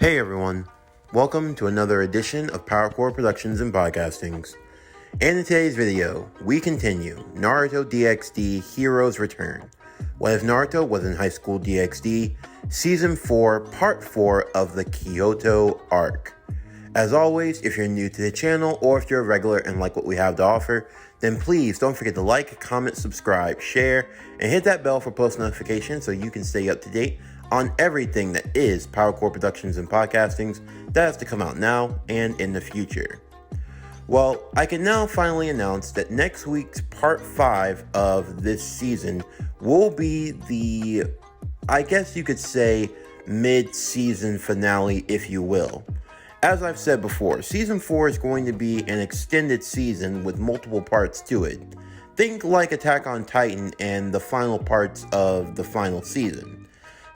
Hey everyone, welcome to another edition of PowerCore Productions and Podcastings. And in today's video, we continue Naruto DxD Heroes Return. What if Naruto was in high school DxD, Season 4, Part 4 of the Kyoto arc. As always, if you're new to the channel or if you're a regular and like what we have to offer, then please don't forget to like, comment, subscribe, share, and hit that bell for post notifications so you can stay up to date on everything that is PowerCore Productions and Podcastings that has to come out now and in the future. Well, I can now finally announce that next week's Part 5 of this season will be the, I guess you could say, mid-season finale, if you will. As I've said before, Season 4 is going to be an extended season with multiple parts to it. Think like Attack on Titan and the final parts of the final season.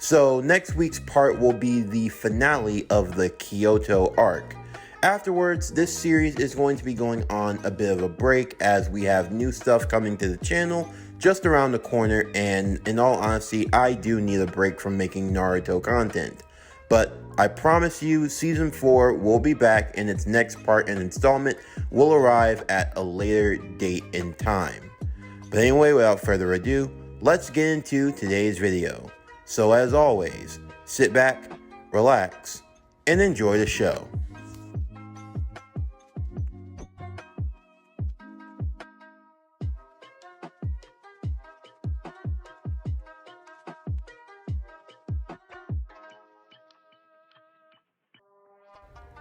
So next week's part will be the finale of the Kyoto arc. Afterwards, this series is going to be going on a bit of a break as we have new stuff coming to the channel just around the corner, and in all honesty, I do need a break from making Naruto content. But I promise you, Season 4 will be back, and its next part and installment will arrive at a later date and time. But anyway, without further ado, let's get into today's video. So as always, sit back, relax, and enjoy the show.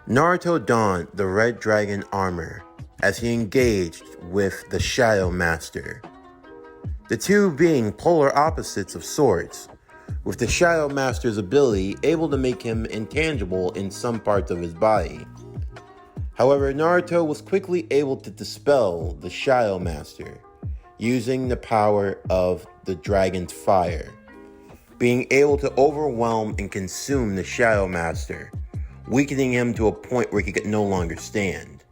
Naruto donned the Red Dragon armor as he engaged with the Shadow Master, the two being polar opposites of sorts, with the Shadow Master's ability able to make him intangible in some parts of his body. However, Naruto was quickly able to dispel the Shadow Master, using the power of the dragon's fire, being able to overwhelm and consume the Shadow Master, weakening him to a point where he could no longer stand.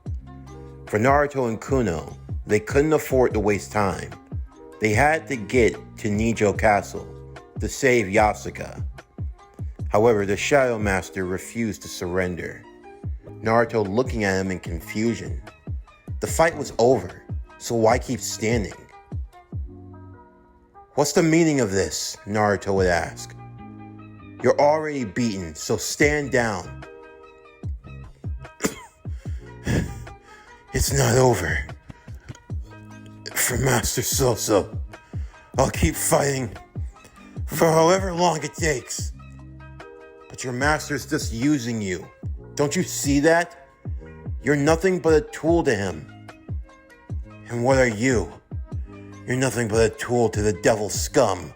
For Naruto and Kuno, they couldn't afford to waste time. They had to get to Nijo Castle to save Yasuka. However, the Shadow Master refused to surrender, Naruto looking at him in confusion. The fight was over, so why keep standing? What's the meaning of this? Naruto would ask. You're already beaten, so stand down. It's not over. For Master Soso, I'll keep fighting for however long it takes. But your master's just using you. Don't you see that? You're nothing but a tool to him. And what are you? You're nothing but a tool to the devil's scum.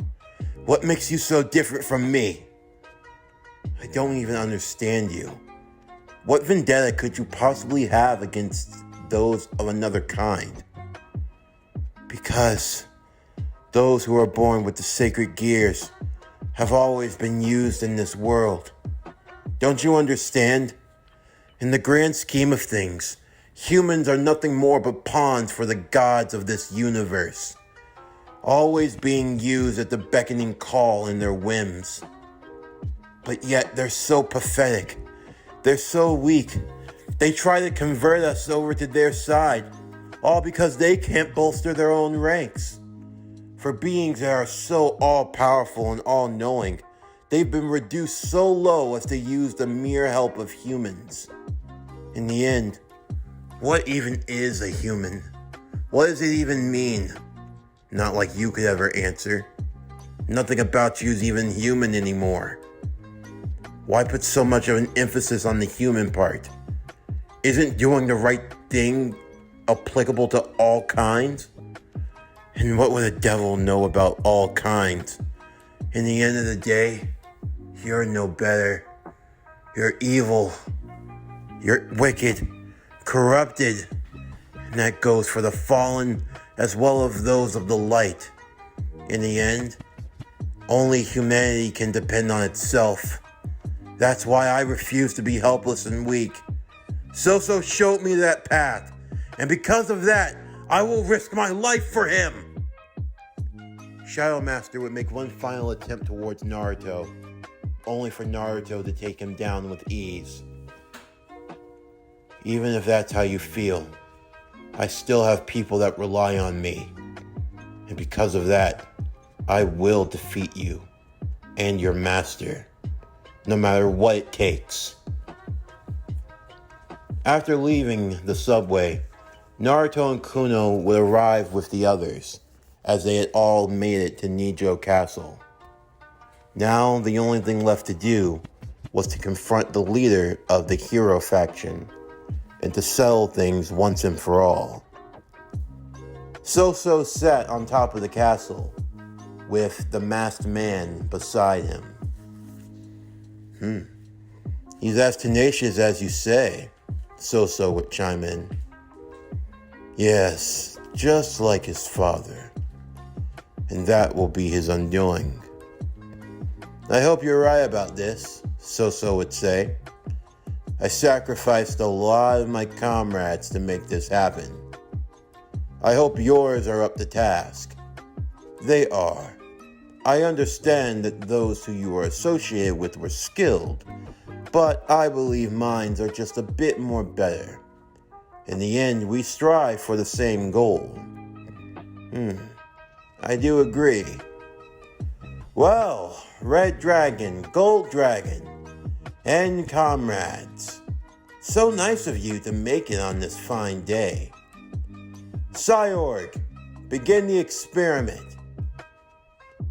What makes you so different from me? I don't even understand you. What vendetta could you possibly have against those of another kind? Because those who are born with the sacred gears have always been used in this world. Don't you understand? In the grand scheme of things, humans are nothing more but pawns for the gods of this universe, always being used at the beckoning call in their whims. But yet they're so pathetic. They're so weak. They try to convert us over to their side, all because they can't bolster their own ranks. For beings that are so all-powerful and all-knowing, they've been reduced so low as to use the mere help of humans. In the end, what even is a human? What does it even mean? Not like you could ever answer. Nothing about you is even human anymore. Why put so much of an emphasis on the human part? Isn't doing the right thing applicable to all kinds? And what would a devil know about all kinds? In the end of the day, you're no better. You're evil. You're wicked, corrupted. And that goes for the fallen as well as those of the light. In the end, only humanity can depend on itself. That's why I refuse to be helpless and weak. Soso showed me that path, and because of that, I will risk my life for him. Shadow Master would make one final attempt towards Naruto, only for Naruto to take him down with ease. Even if that's how you feel, I still have people that rely on me. And because of that, I will defeat you and your master, no matter what it takes. After leaving the subway, Naruto and Kuno would arrive with the others, as they had all made it to Nijo Castle. Now, the only thing left to do was to confront the leader of the hero faction, and to settle things once and for all. Soso sat on top of the castle, with the masked man beside him. He's as tenacious as you say, Soso would chime in. Yes, just like his father. And that will be his undoing. I hope you're right about this, Soso would say. I sacrificed a lot of my comrades to make this happen. I hope yours are up to task. They are. I understand that those who you are associated with were skilled, but I believe mines are just a bit more better. In the end, we strive for the same goal. I do agree. Well, Red Dragon, Gold Dragon, and comrades, so nice of you to make it on this fine day. Cyorg, begin the experiment.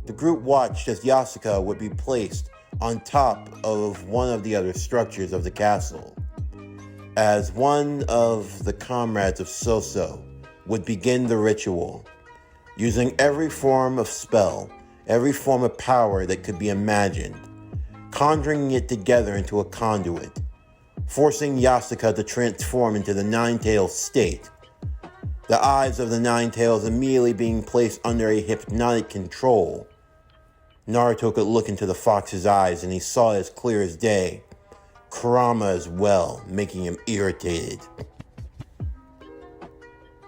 The group watched as Yasuka would be placed on top of one of the other structures of the castle, as one of the comrades of Soso would begin the ritual, using every form of spell, every form of power that could be imagined, conjuring it together into a conduit, forcing Yasuka to transform into the Nine-Tails state. The eyes of the Nine-Tails immediately being placed under a hypnotic control. Naruto could look into the fox's eyes and he saw as clear as day. Kurama as well, making him irritated.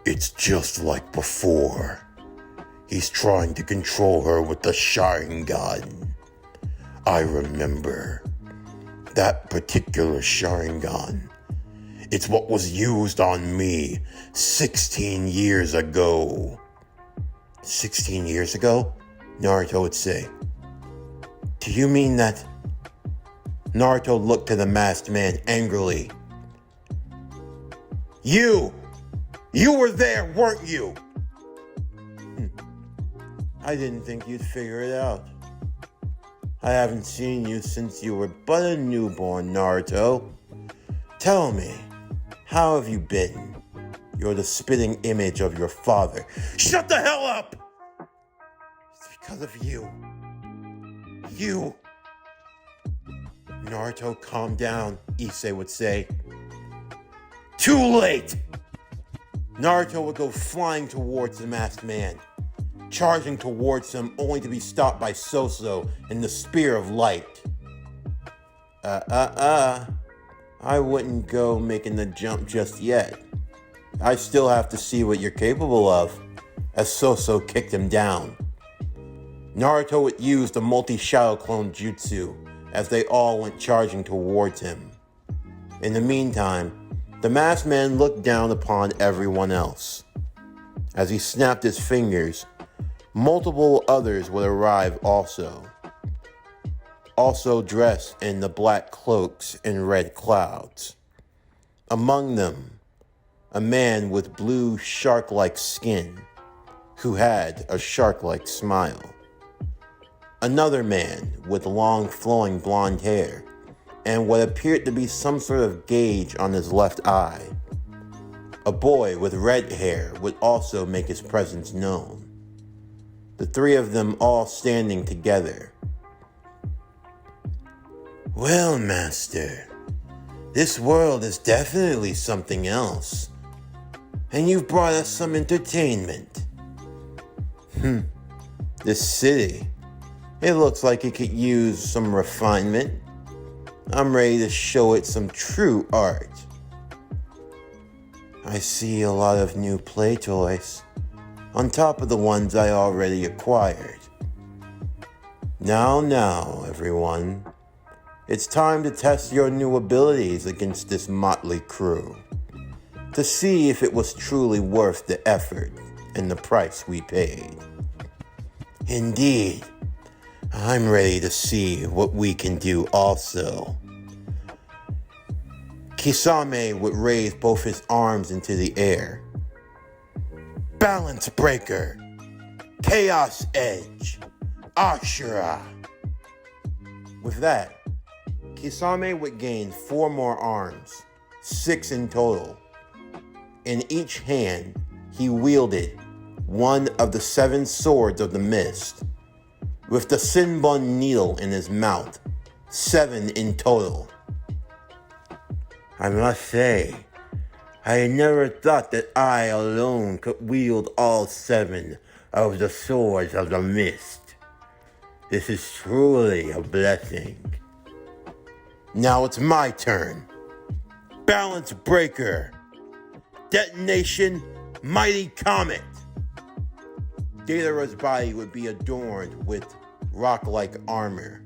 It's just like before. He's trying to control her with the Sharingan. I remember that particular Sharingan. It's what was used on me 16 years ago. 16 years ago? Naruto would say. Do you mean that? Naruto looked to the masked man angrily. You were there, weren't you? I didn't think you'd figure it out. I haven't seen you since you were but a newborn, Naruto. Tell me, how have you been? You're the spitting image of your father. Shut the hell up! It's because of you. You. Naruto, calm down, Issei would say. Too late! Naruto would go flying towards the masked man, charging towards him only to be stopped by Soso and the Spear of Light. I wouldn't go making the jump just yet. I still have to see what you're capable of, as Soso kicked him down. Naruto would use the multi-shadow clone jutsu as they all went charging towards him. In the meantime, the masked man looked down upon everyone else. As he snapped his fingers, multiple others would arrive also dressed in the black cloaks and red clouds. Among them, a man with blue shark-like skin, who had a shark-like smile. Another man with long flowing blonde hair, and what appeared to be some sort of gauge on his left eye. A boy with red hair would also make his presence known. The three of them all standing together. Well, Master, this world is definitely something else, and you've brought us some entertainment. This city, it looks like it could use some refinement. I'm ready to show it some true art. I see a lot of new play toys, on top of the ones I already acquired. Now, everyone, It's time to test your new abilities against this motley crew, to see if it was truly worth the effort and the price we paid. Indeed, I'm ready to see what we can do also. Kisame would raise both his arms into the air. Balance Breaker, Chaos Edge, Ashura. With that, Kisame would gain 4 more arms, 6 in total. In each hand, he wielded one of the 7 swords of the mist, with the Sinbon needle in his mouth, 7 in total. I must say, I had never thought that I alone could wield all 7 of the swords of the mist. This is truly a blessing. Now it's my turn. Balance Breaker. Detonation, Mighty Comet. Datara's body would be adorned with rock-like armor,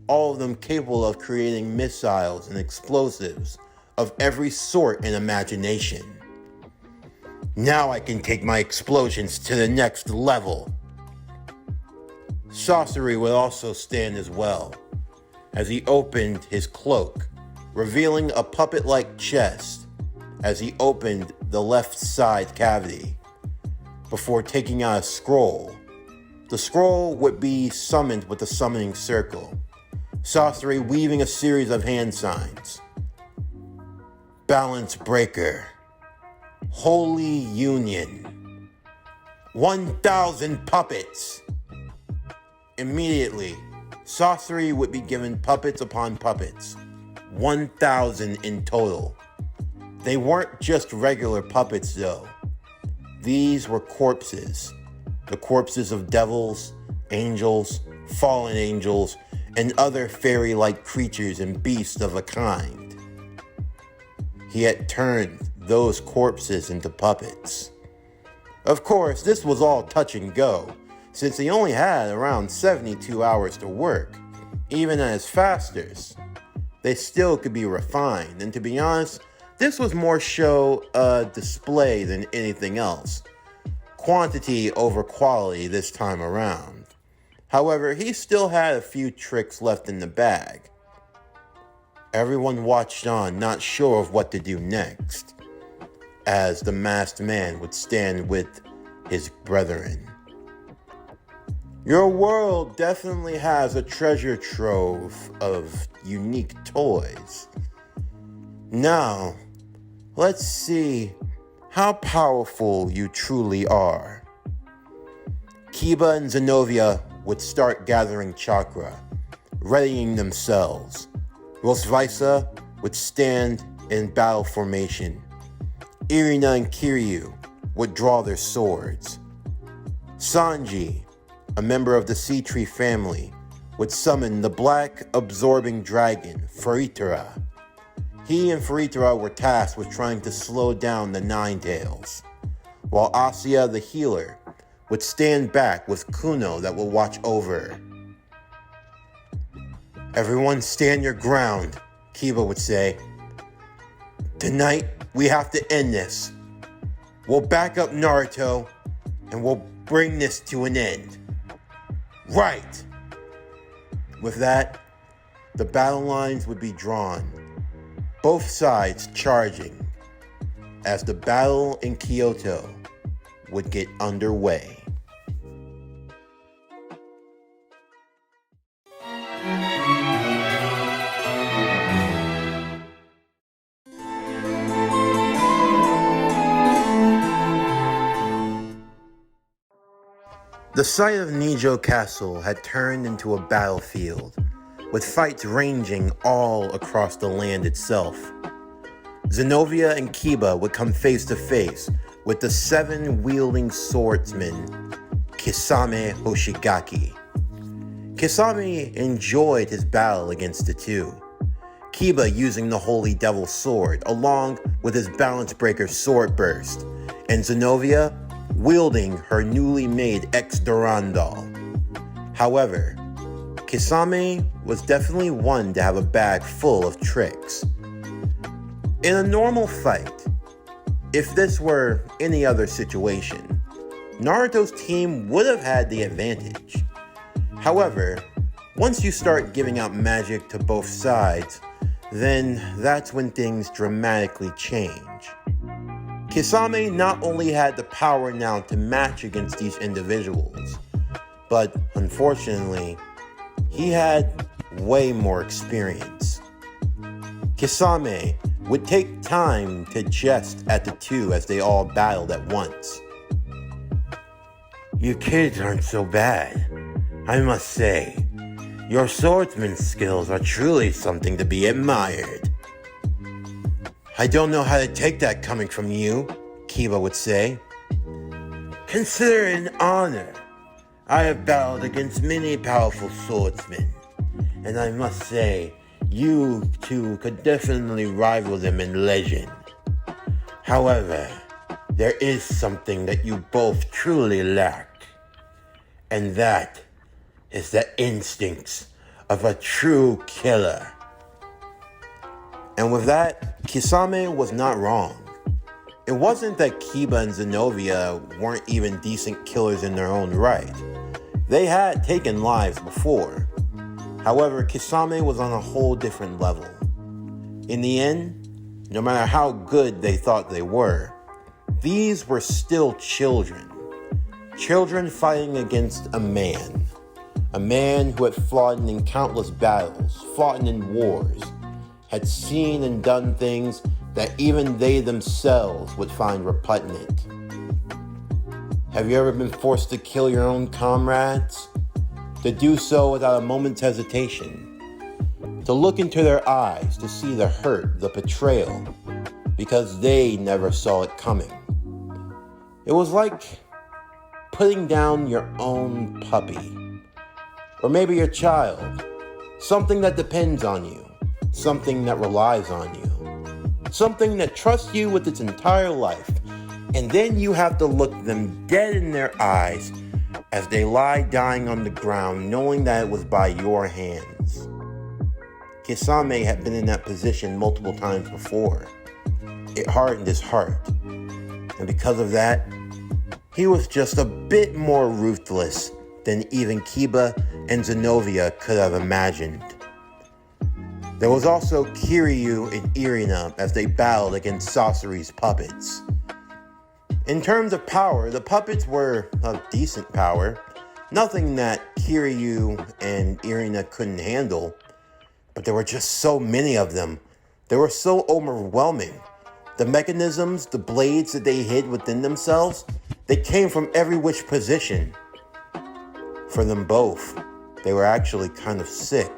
all of them capable of creating missiles and explosives of every sort and imagination. Now I can take my explosions to the next level. Sorcery would also stand as well, as he opened his cloak, revealing a puppet-like chest as he opened the left side cavity, before taking out a scroll. The scroll would be summoned with a summoning circle, Sorcery weaving a series of hand signs. Balance Breaker, Holy Union, 1,000 puppets. Immediately, Sorcery would be given puppets upon puppets, 1,000 in total. They weren't just regular puppets though. These were corpses, the corpses of devils, angels, fallen angels, and other fairy-like creatures and beasts of a kind. He had turned those corpses into puppets. Of course, this was all touch and go, since he only had around 72 hours to work. Even at his fastest, they still could be refined, and to be honest, this was more show display than anything else. Quantity over quality this time around. However, he still had a few tricks left in the bag. Everyone watched on, not sure of what to do next, as the masked man would stand with his brethren. Your world definitely has a treasure trove of unique toys. Now, let's see how powerful you truly are. Kiba and Zenovia would start gathering chakra, readying themselves. Rosvaisa would stand in battle formation. Irina and Kiryu would draw their swords. Sanji, a member of the Sea Tree family, would summon the black absorbing dragon, Faritara. He and Faritara were tasked with trying to slow down the Ninetales, while Asya the healer would stand back with Kuno that will watch over her. Everyone stand your ground, Kiba would say. Tonight, we have to end this. We'll back up Naruto, and we'll bring this to an end. Right! With that, the battle lines would be drawn, both sides charging, as the battle in Kyoto would get underway. The site of Nijo Castle had turned into a battlefield, with fights ranging all across the land itself. Zenovia and Kiba would come face to face with the 7 wielding swordsman, Kisame Hoshigaki. Kisame enjoyed his battle against the two, Kiba using the Holy Devil Sword along with his Balance Breaker Sword Burst, and Zenovia wielding her newly made ex-Durandal. However, Kisame was definitely one to have a bag full of tricks. In a normal fight, if this were any other situation, Naruto's team would have had the advantage. However, once you start giving out magic to both sides, then that's when things dramatically change. Kisame not only had the power now to match against these individuals, but unfortunately, he had way more experience. Kisame would take time to jest at the two as they all battled at once. You kids aren't so bad, I must say. Your swordsman skills are truly something to be admired. I don't know how to take that coming from you, Kiba would say. Consider it an honor. I have battled against many powerful swordsmen, and I must say, you two could definitely rival them in legend. However, there is something that you both truly lack, and that is the instincts of a true killer. And with that, Kisame was not wrong. It wasn't that Kiba and Zenobia weren't even decent killers in their own right. They had taken lives before. However, Kisame was on a whole different level. In the end, no matter how good they thought they were, these were still children. Children fighting against a man who had fought in countless battles, fought in wars, had seen and done things that even they themselves would find repugnant. Have you ever been forced to kill your own comrades? To do so without a moment's hesitation. To look into their eyes to see the hurt, the betrayal, because they never saw it coming. It was like putting down your own puppy. Or maybe your child. Something that depends on you. Something that relies on you. Something that trusts you with its entire life. And then you have to look them dead in their eyes as they lie dying on the ground, knowing that it was by your hands. Kisame had been in that position multiple times before. It hardened his heart. And because of that, he was just a bit more ruthless than even Kiba and Zenobia could have imagined. There was also Kiryu and Irina as they battled against Sasori's puppets. In terms of power, the puppets were of decent power, nothing that Kiryu and Irina couldn't handle, but there were just so many of them. They were so overwhelming. The mechanisms, the blades that they hid within themselves, they came from every which position. For them both, they were actually kind of sick.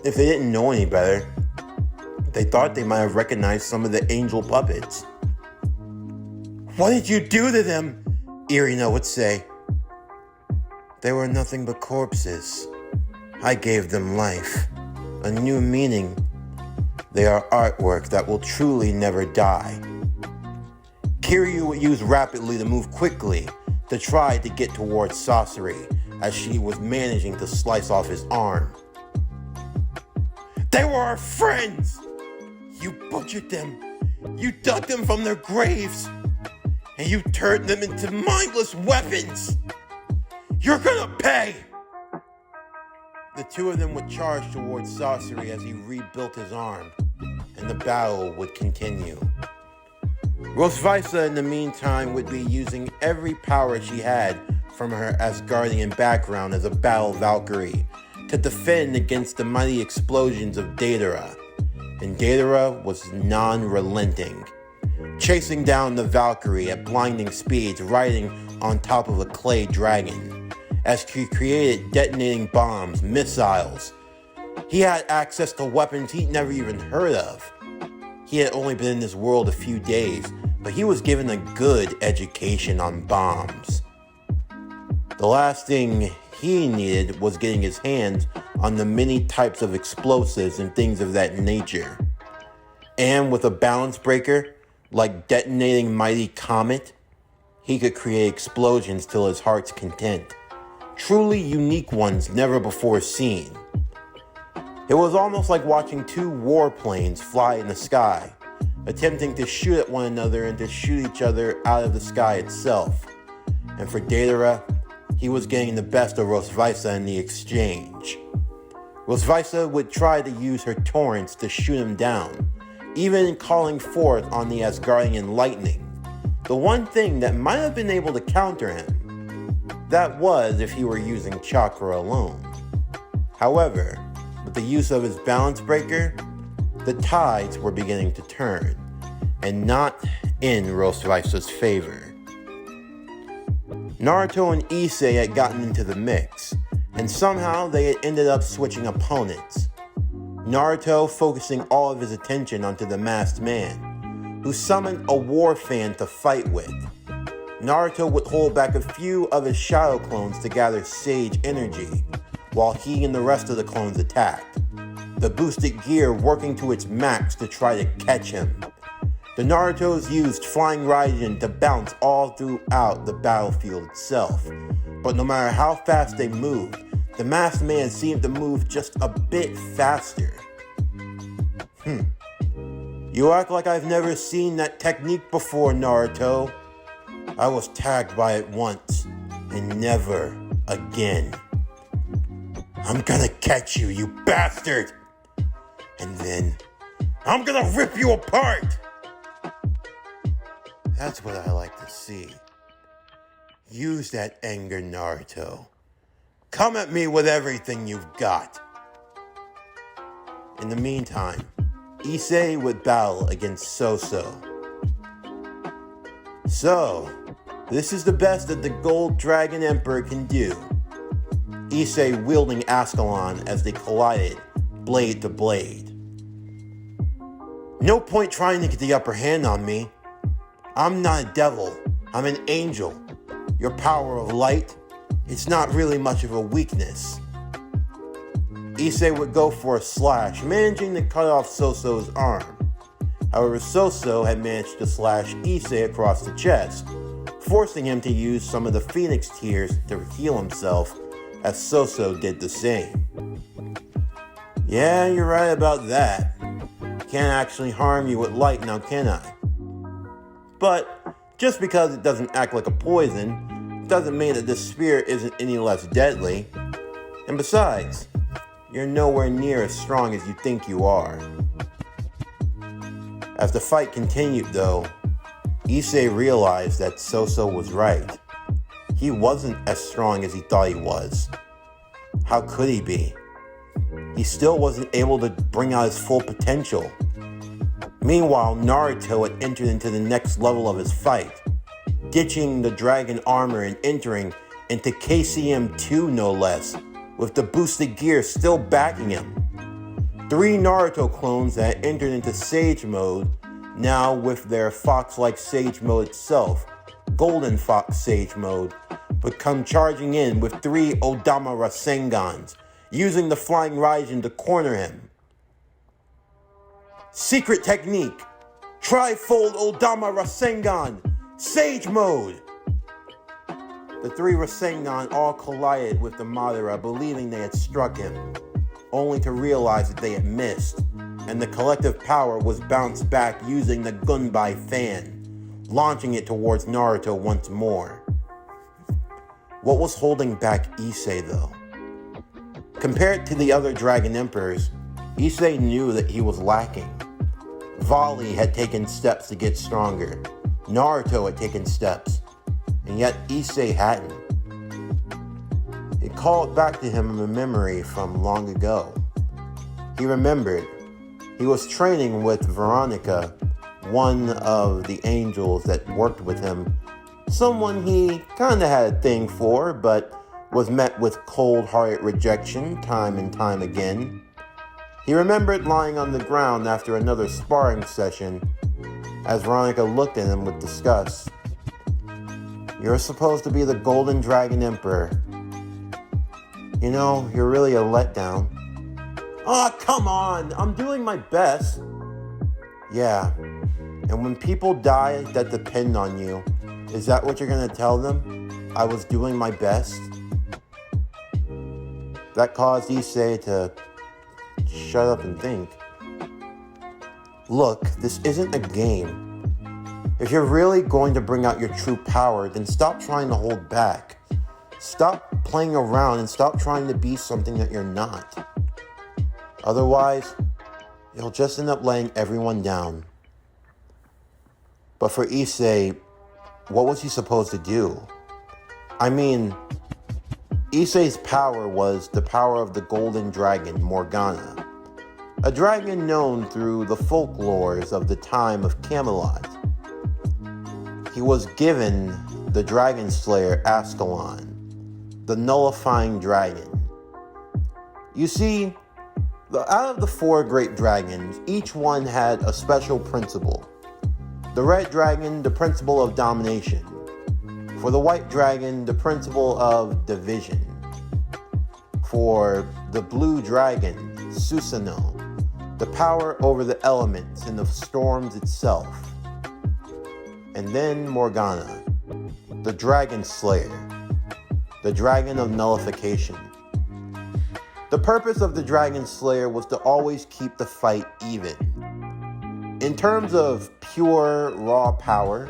If they didn't know any better, they thought they might have recognized some of the angel puppets. What did you do to them? Irina would say. They were nothing but corpses. I gave them life, a new meaning. They are artwork that will truly never die. Kiryu would use rapidly to move quickly to try to get towards Sasori as she was managing to slice off his arm. They were our friends! You butchered them. You dug them from their graves. And you turned them into mindless weapons! You're gonna pay! The two of them would charge towards Sasori as he rebuilt his arm, and the battle would continue. Rosvisa, in the meantime, would be using every power she had from her Asgardian background as a battle Valkyrie to defend against the mighty explosions of Deidara. And Deidara was non-relenting, chasing down the Valkyrie at blinding speeds, riding on top of a clay dragon, as he created detonating bombs, missiles. He had access to weapons he'd never even heard of. He had only been in this world a few days, but he was given a good education on bombs. The last thing he needed was getting his hands on the many types of explosives and things of that nature. And with a balance breaker, like detonating mighty comet, he could create explosions till his heart's content. truly unique ones never before seen. It was almost like watching two warplanes fly in the sky, attempting to shoot at one another and to shoot each other out of the sky itself. And for Datara, he was getting the best of Rosvisa in the exchange. Rosvisa would try to use her torrents to shoot him down, even calling forth on the Asgardian lightning. The one thing that might have been able to counter him, that was if he were using chakra alone. However, with the use of his balance breaker, the tides were beginning to turn, and not in Rosvisa's favor. Naruto and Issei had gotten into the mix, and somehow they had ended up switching opponents. Naruto focusing all of his attention onto the masked man, who summoned a war fan to fight with. Naruto would hold back a few of his shadow clones to gather sage energy, while he and the rest of the clones attacked, the boosted gear working to its max to try to catch him. The Narutos used Flying Raijin to bounce all throughout the battlefield itself, but no matter how fast they moved, the masked man seemed to move just a bit faster. You act like I've never seen that technique before, Naruto. I was tagged by it once, and never again. I'm gonna catch you, you bastard! And then, I'm gonna rip you apart! That's what I like to see. Use that anger, Naruto. Come at me with everything you've got. In the meantime, Issei would battle against Soso. So, this is the best that the Gold Dragon Emperor can do. Issei wielding Ascalon as they collided, blade to blade. No point trying to get the upper hand on me. I'm not a devil, I'm an angel. Your power of light, it's not really much of a weakness. Issei would go for a slash, managing to cut off Soso's arm. However, Soso had managed to slash Issei across the chest, forcing him to use some of the Phoenix Tears to heal himself, as Soso did the same. Yeah, you're right about that. Can't actually harm you with light now, can I? But just because it doesn't act like a poison, doesn't mean that this spear isn't any less deadly. And besides, you're nowhere near as strong as you think you are. As the fight continued though, Issei realized that Soso was right. He wasn't as strong as he thought he was. How could he be? He still wasn't able to bring out his full potential. Meanwhile, Naruto had entered into the next level of his fight, ditching the dragon armor and entering into KCM2 no less, with the boosted gear still backing him. 3 Naruto clones that had entered into Sage mode, now with their Fox-like Sage mode itself, Golden Fox Sage mode, would come charging in with 3 Odama Rasengans, using the Flying Raijin to corner him. Secret technique, Trifold Odama Rasengan, Sage mode! The 3 Rasengan all collided with the Madara, believing they had struck him, only to realize that they had missed, and the collective power was bounced back using the Gunbai fan, launching it towards Naruto once more. What was holding back Issei though? Compared to the other Dragon Emperors, Issei knew that he was lacking. Volley had taken steps to get stronger, Naruto had taken steps, and yet Issei hadn't. It called back to him a memory from long ago. He remembered he was training with Veronica, one of the angels that worked with him, someone he kinda had a thing for, but was met with cold-hearted rejection time and time again. He remembered lying on the ground after another sparring session as Veronica looked at him with disgust. You're supposed to be the Golden Dragon Emperor. You know, you're really a letdown. Oh, come on! I'm doing my best. Yeah, and when people die that depend on you, is that what you're gonna tell them? I was doing my best? That caused Issei to shut up and think. Look, this isn't a game. If you're really going to bring out your true power, then stop trying to hold back. Stop playing around and stop trying to be something that you're not. Otherwise, you'll just end up letting everyone down. But for Issei, what was he supposed to do? I mean, Issei's power was the power of the golden dragon, Morgana. A dragon known through the folklores of the time of Camelot. He was given the dragon slayer Ascalon, the nullifying dragon. You see, out of the 4 great dragons, each one had a special principle. The red dragon, the principle of domination. For the white dragon, the principle of division. For the blue dragon, Susanoo, the power over the elements and the storms itself. And then Morgana, the dragon slayer, the dragon of nullification. The purpose of the dragon slayer was to always keep the fight even. In terms of pure, raw power,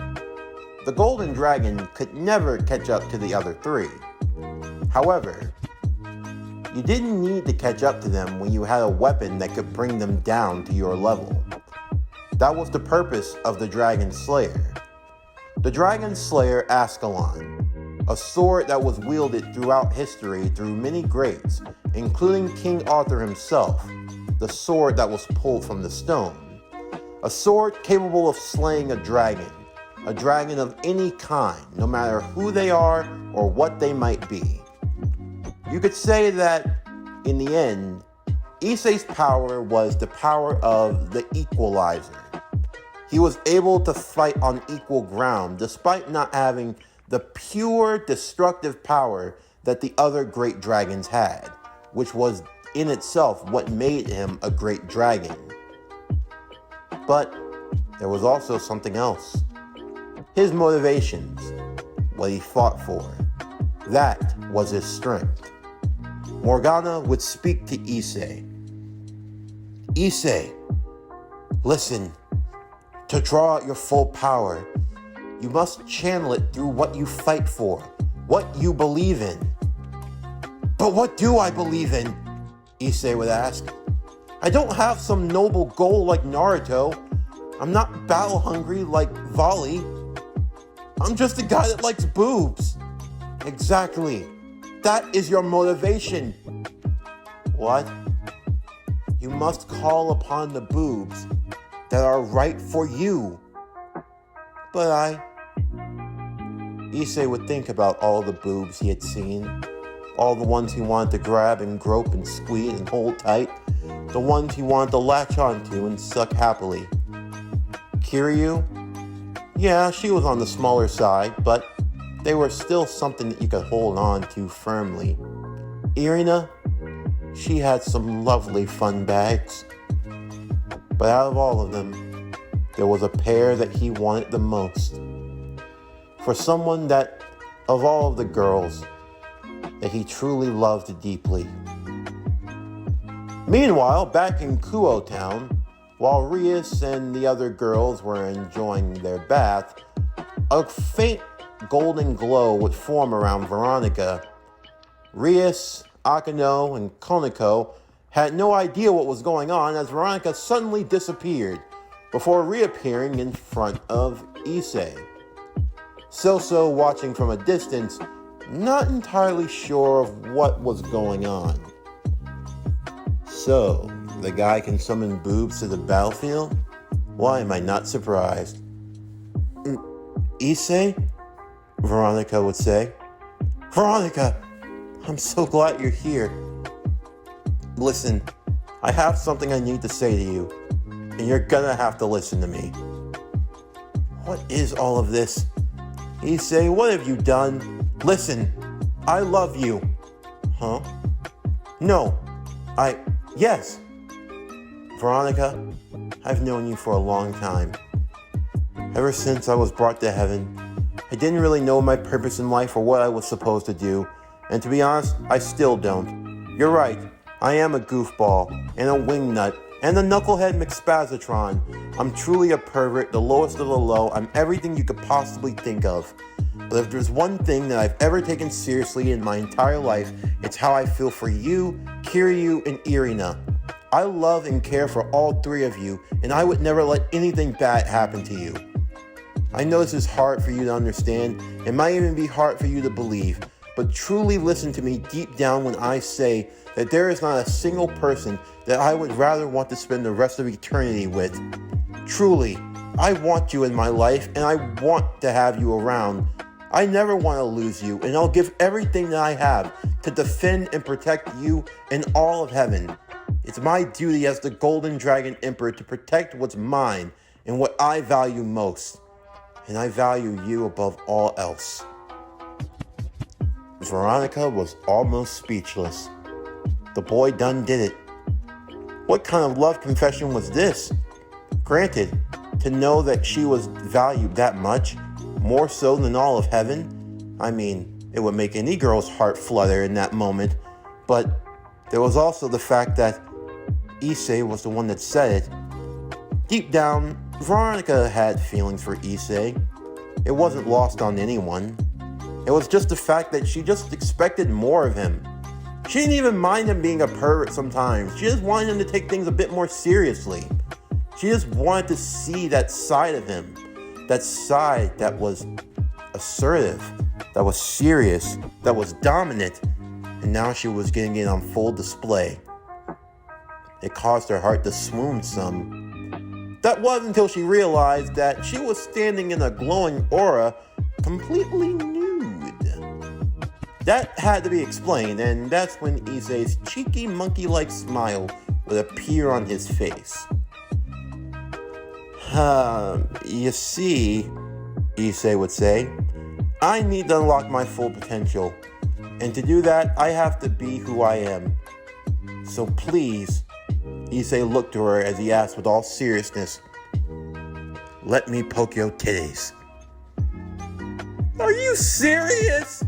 the golden dragon could never catch up to the other 3. However, you didn't need to catch up to them when you had a weapon that could bring them down to your level. That was the purpose of the dragon slayer. The dragon slayer Ascalon, a sword that was wielded throughout history through many greats, including King Arthur himself, the sword that was pulled from the stone. A sword capable of slaying a dragon of any kind, no matter who they are or what they might be. You could say that, in the end, Issei's power was the power of the equalizer. He was able to fight on equal ground despite not having the pure destructive power that the other great dragons had, which was in itself what made him a great dragon. But there was also something else. His motivations, what he fought for. That was his strength. Morgana would speak to Issei. Issei, listen, to draw out your full power, you must channel it through what you fight for, what you believe in. But what do I believe in? Issei would ask. I don't have some noble goal like Naruto. I'm not battle hungry like Volley. I'm just a guy that likes boobs. Exactly. That is your motivation. What? You must call upon the boobs that are right for you. But Issei would think about all the boobs he had seen, all the ones he wanted to grab and grope and squeeze and hold tight, the ones he wanted to latch onto and suck happily. Kiryu? Yeah, she was on the smaller side, but they were still something that you could hold on to firmly. Irina? She had some lovely fun bags. But out of all of them, there was a pair that he wanted the most. For someone that, of all of the girls, that he truly loved deeply. Meanwhile, back in Kuo Town, while Rias and the other girls were enjoying their bath, a faint golden glow would form around Veronica. Rias, Akano, and Koneko had no idea what was going on as Veronica suddenly disappeared before reappearing in front of Issei. Soso, watching from a distance, not entirely sure of what was going on. So, the guy can summon boobs to the battlefield? Why am I not surprised? Issei? Veronica would say. Veronica! I'm so glad you're here. Listen, I have something I need to say to you, and you're gonna have to listen to me. What is all of this? Issei, what have you done? Listen, I love you. Huh? No, yes. Veronica, I've known you for a long time. Ever since I was brought to heaven, I didn't really know my purpose in life or what I was supposed to do, and to be honest, I still don't. You're right, I am a goofball, and a wingnut, and a knucklehead McSpazatron. I'm truly a pervert, the lowest of the low. I'm everything you could possibly think of. But if there's one thing that I've ever taken seriously in my entire life, it's how I feel for you, Kiryu, and Irina. I love and care for all three of you, and I would never let anything bad happen to you. I know this is hard for you to understand. It might even be hard for you to believe, but truly listen to me deep down when I say that there is not a single person that I would rather want to spend the rest of eternity with. Truly, I want you in my life, and I want to have you around. I never want to lose you, and I'll give everything that I have to defend and protect you and all of heaven. It's my duty as the Golden Dragon Emperor to protect what's mine and what I value most. And I value you above all else. Veronica was almost speechless. The boy done did it. What kind of love confession was this? Granted, to know that she was valued that much, more so than all of heaven, I mean, it would make any girl's heart flutter in that moment. But there was also the fact that Issei was the one that said it. Deep down, Veronica had feelings for Issei. It wasn't lost on anyone. It was just the fact that she just expected more of him. She didn't even mind him being a pervert sometimes. She just wanted him to take things a bit more seriously. She just wanted to see that side of him. That side that was assertive, that was serious, that was dominant. And now she was getting it on full display. It caused her heart to swoon some. That was until she realized that she was standing in a glowing aura, completely nude. That had to be explained, and that's when Issei's cheeky monkey-like smile would appear on his face. You see, Issei would say, I need to unlock my full potential, and to do that, I have to be who I am. So please, Issei looked to her as he asked with all seriousness, let me poke your titties. Are you serious?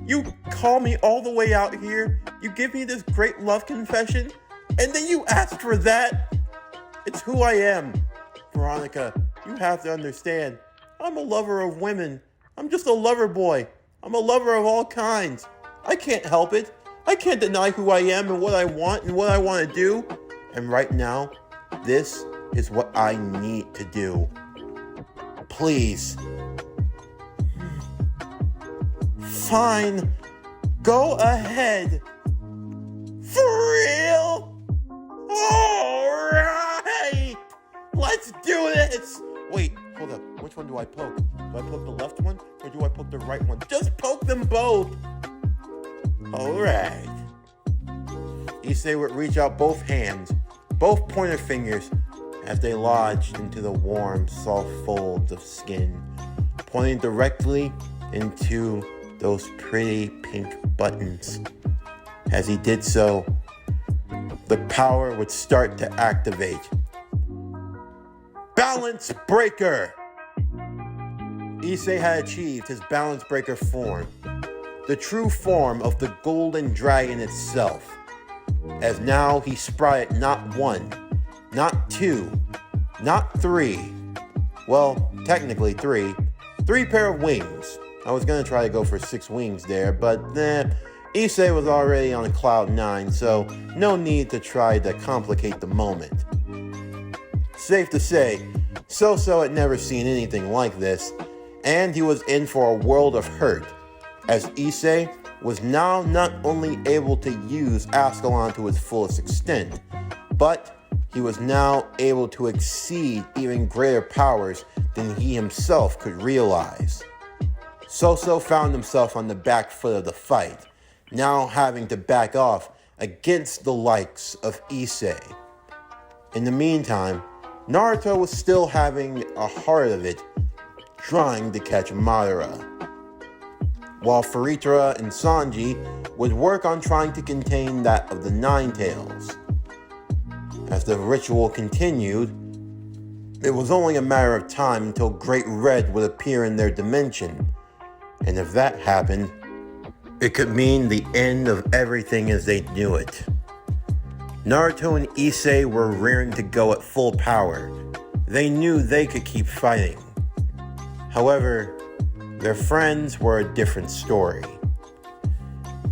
You call me all the way out here, you give me this great love confession, and then you ask for that? It's who I am. Veronica, you have to understand, I'm a lover of women. I'm just a lover boy. I'm a lover of all kinds. I can't help it. I can't deny who I am and what I want to do. And right now, this is what I need to do. Please. Fine. Go ahead. For real? Alright! Let's do this! Wait, hold up. Which one do I poke? Do I poke the left one or do I poke the right one? Just poke them both! Alright. Issei would reach out both hands, both pointer fingers, as they lodged into the warm, soft folds of skin, pointing directly into those pretty pink buttons. As he did so, the power would start to activate. Balance Breaker! Issei had achieved his Balance Breaker form, the true form of the Golden Dragon itself, as now he sprouted not one, not two, not three, well, technically three pair of wings. I was going to try to go for 6 wings there, but Issei was already on cloud 9, so no need to try to complicate the moment. Safe to say, So had never seen anything like this, and he was in for a world of hurt, as Issei was now not only able to use Ascalon to its fullest extent, but he was now able to exceed even greater powers than he himself could realize. So found himself on the back foot of the fight, now having to back off against the likes of Issei. In the meantime, Naruto was still having a heart of it, trying to catch Madara, while Furitra and Sanji would work on trying to contain that of the Nine Tails. As the ritual continued, it was only a matter of time until Great Red would appear in their dimension, and if that happened, It could mean the end of everything as they knew it. Naruto and Issei were rearing to go at full power. They knew they could keep fighting. However, their friends were a different story.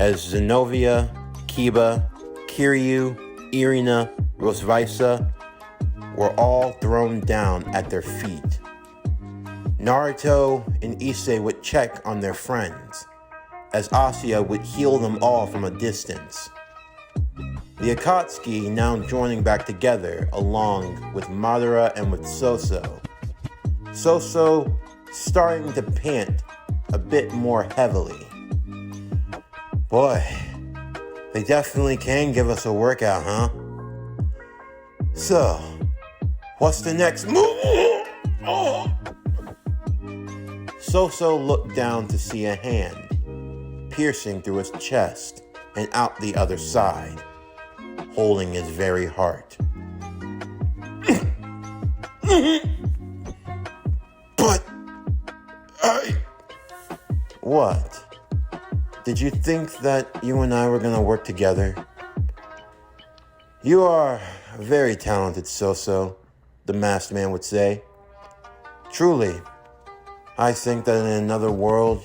As Zenovia, Kiba, Kiryu, Irina, Rosvisa were all thrown down at their feet. Naruto and Issei would check on their friends, as Asuya would heal them all from a distance. The Akatsuki now joining back together along with Madara and with Soso. Soso starting to pant a bit more heavily. Boy, they definitely can give us a workout, huh? So, what's the next move? Oh. Soso looked down to see a hand piercing through his chest and out the other side, holding his very heart. But What? Did you think that you and I were gonna work together? You are very talented, Soso, the masked man would say. Truly, I think that in another world,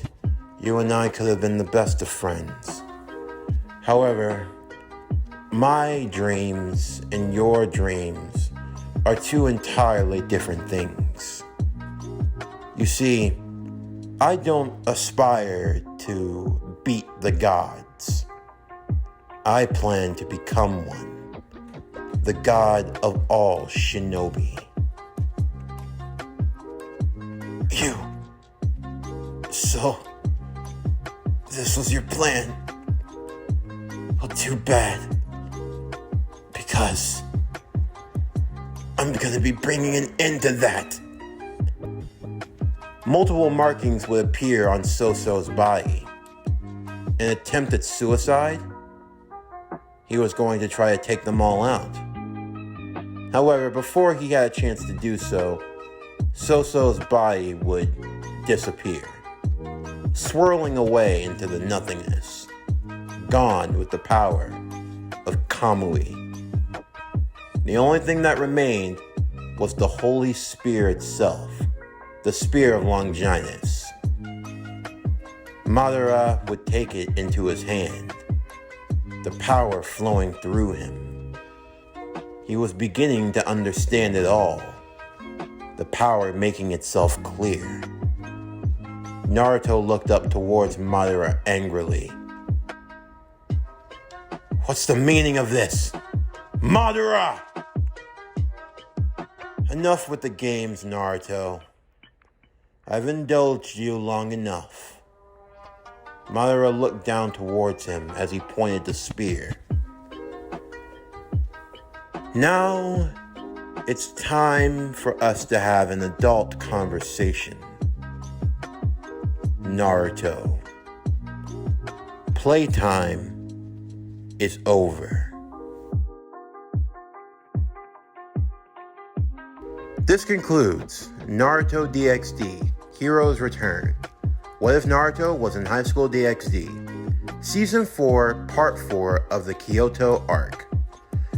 you and I could have been the best of friends. However, my dreams and your dreams are two entirely different things. You see, I don't aspire to beat the gods. I plan to become one, the god of all shinobi. You. So, this was your plan. Well, too bad. Because I'm gonna be bringing an end to that. Multiple markings would appear on Soso's body. An attempt at suicide? He was going to try to take them all out. However, before he had a chance to do so, Soso's body would disappear, swirling away into the nothingness, gone with the power of Kamui. The only thing that remained was the Holy Spear itself, the Spear of Longinus. Madara would take it into his hand, the power flowing through him. He was beginning to understand it all, the power making itself clear. Naruto looked up towards Madara angrily. What's the meaning of this? Madara! Enough with the games, Naruto. I've indulged you long enough. Madara looked down towards him as he pointed the spear. Now, it's time for us to have an adult conversation. Naruto. Playtime is over. This concludes Naruto DxD, Heroes Return. What if Naruto was in High School DxD? Season 4, Part 4 of the Kyoto arc.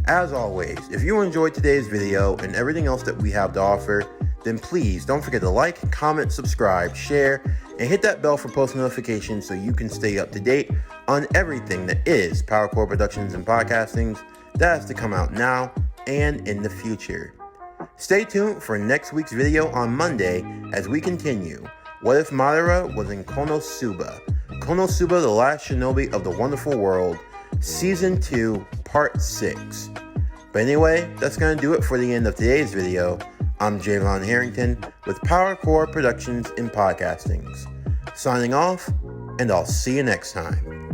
As always, if you enjoyed today's video and everything else that we have to offer, then please don't forget to like, comment, subscribe, share, and hit that bell for post notifications so you can stay up to date on everything that is PowerCore Productions and Podcastings that has to come out now and in the future. Stay tuned for next week's video on Monday as we continue What if Madara was in Konosuba? Konosuba, the Last Shinobi of the Wonderful World, Season 2, Part 6. But anyway, that's going to do it for the end of today's video. I'm Javon Harrington with PowerCore Productions and Podcastings. Signing off, and I'll see you next time.